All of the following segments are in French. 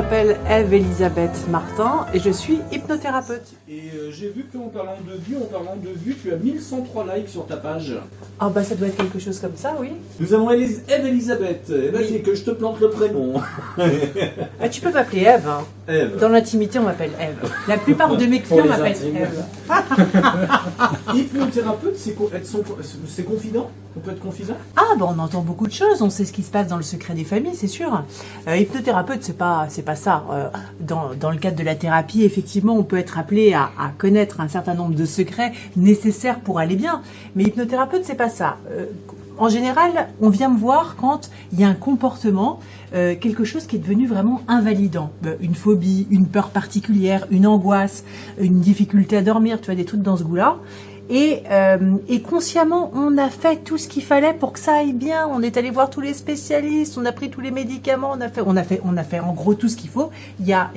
m'appelle Ève-Elisabeth Martin et je suis hypnothérapeute. Et j'ai vu qu'en parlant de vues, tu as 1103 likes sur ta page. Ah bah ça doit être quelque chose comme ça, oui. Nous avons Ève-Elisabeth. Vas-y, que je te plante le prénom. Ah, tu peux m'appeler Ève. Hein. Ève. Dans l'intimité, on m'appelle Ève. La plupart de mes clients m'appellent Ève. Hypnothérapeute, c'est confident? On peut être confident? Ah bah on entend beaucoup de choses, on sait ce qui se passe dans le secret des familles, c'est sûr. Hypnothérapeute, c'est pas ça. Dans le cadre de la thérapie, effectivement, on peut être appelé à connaître un certain nombre de secrets nécessaires pour aller bien. Mais hypnothérapeute, c'est pas ça. En général, on vient me voir quand il y a un comportement, quelque chose qui est devenu vraiment invalidant. Une phobie, une peur particulière, une angoisse, une difficulté à dormir, tu vois, des trucs dans ce goût-là. Et consciemment, on a fait tout ce qu'il fallait pour que ça aille bien. On est allé voir tous les spécialistes, on a pris tous les médicaments, on a fait en gros tout ce qu'il faut. Il y a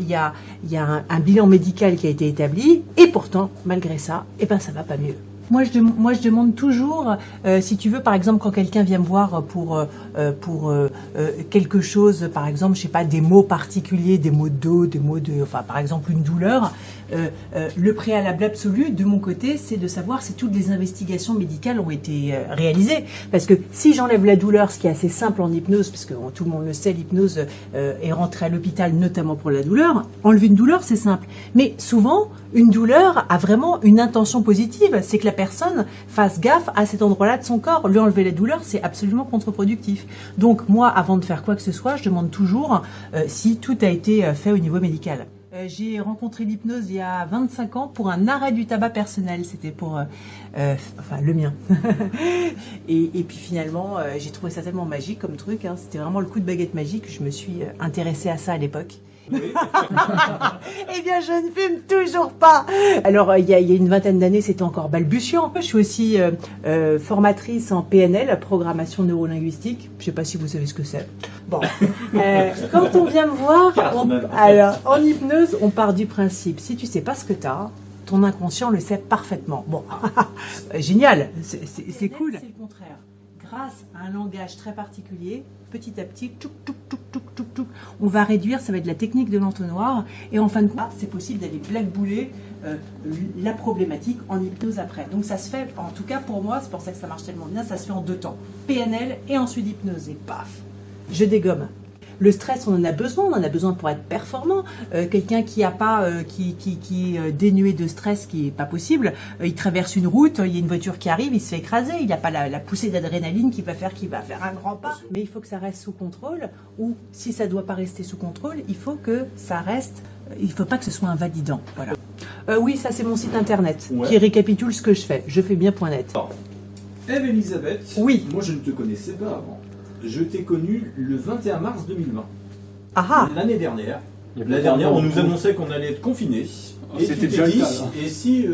un bilan médical qui a été établi, et pourtant, malgré ça, ça va pas mieux. Moi, je demande toujours, si tu veux, par exemple, quand quelqu'un vient me voir pour quelque chose, par exemple, je sais pas, des mots particuliers, des mots de dos, par exemple, une douleur, le préalable absolu, de mon côté, c'est de savoir si toutes les investigations médicales ont été réalisées. Parce que si j'enlève la douleur, ce qui est assez simple en hypnose, parce que tout le monde le sait, l'hypnose est rentrée à l'hôpital, notamment pour la douleur. Enlever une douleur, c'est simple. Mais souvent, une douleur a vraiment une intention positive, c'est que la personne fasse gaffe à cet endroit-là de son corps. Lui enlever la douleur, c'est absolument contre-productif. Donc moi, avant de faire quoi que ce soit, je demande toujours si tout a été fait au niveau médical. J'ai rencontré l'hypnose il y a 25 ans pour un arrêt du tabac personnel. C'était pour le mien. et puis finalement, j'ai trouvé ça tellement magique comme truc. Hein. C'était vraiment le coup de baguette magique. Je me suis intéressée à ça à l'époque. Oui. Eh bien, je ne fume toujours pas. Alors, il y a une vingtaine d'années, c'était encore balbutiant. Je suis aussi formatrice en PNL, programmation neurolinguistique. Je ne sais pas si vous savez ce que c'est. Bon, quand on vient me voir, alors en hypnose, on part du principe, si tu sais pas ce que tu as, ton inconscient le sait parfaitement. Bon, génial, c'est cool. C'est le contraire. Grâce à un langage très particulier, petit à petit, on va réduire, ça va être la technique de l'entonnoir, et en fin de compte, c'est possible d'aller blackbouler la problématique en hypnose après. Donc ça se fait, en tout cas pour moi, c'est pour ça que ça marche tellement bien, ça se fait en 2 temps. PNL et ensuite hypnose, et paf, je dégomme. Le stress, on en a besoin pour être performant. Quelqu'un qui est dénué de stress, qui est pas possible, il traverse une route, il y a une voiture qui arrive, il se fait écraser, il n'a pas la poussée d'adrénaline qui va faire un grand pas. Mais il faut que ça reste sous contrôle, ou si ça doit pas rester sous contrôle, il faut que ça reste, il faut pas que ce soit invalidant. Voilà. Oui, ça c'est mon site internet qui récapitule ce que je fais. Je fais bien.net. Ève-Elisabeth, oui. Moi je ne te connaissais pas avant. Je t'ai connu le 21 mars 2020. Ah. L'année dernière. On nous annonçait qu'on allait être confinés. Et c'était déjà dit, et si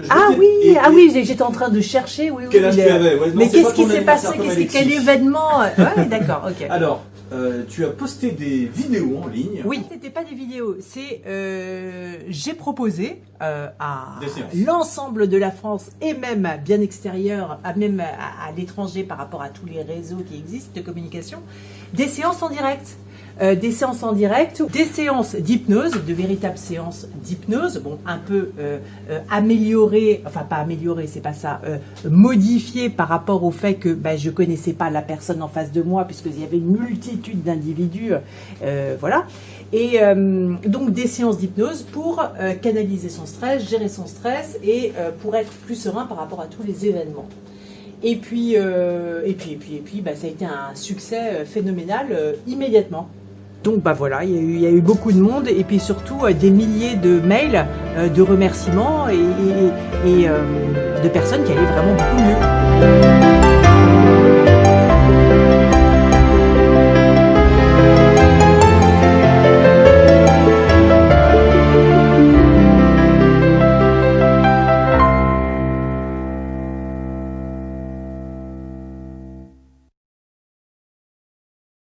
j'étais en train de chercher. Oui, quel âge tu avais? Ouais, mais qu'est-ce qui s'est passé? Quel événement? Ouais, d'accord, ok. Alors, tu as posté des vidéos en ligne. Oui, c'était pas des vidéos, c'est j'ai proposé à l'ensemble de la France et même bien extérieur, même à l'étranger par rapport à tous les réseaux qui existent de communication, des séances en direct. Des séances en direct, des séances d'hypnose, de véritables séances d'hypnose, bon, un peu améliorées, enfin pas améliorées, c'est pas ça, modifiées par rapport au fait que je connaissais pas la personne en face de moi, puisqu'il y avait une multitude d'individus, voilà. Et donc des séances d'hypnose pour canaliser son stress, gérer son stress et pour être plus serein par rapport à tous les événements. Et puis, ça a été un succès phénoménal immédiatement. Donc voilà, il y a eu beaucoup de monde et puis surtout des milliers de mails de remerciements et de personnes qui allaient vraiment beaucoup mieux.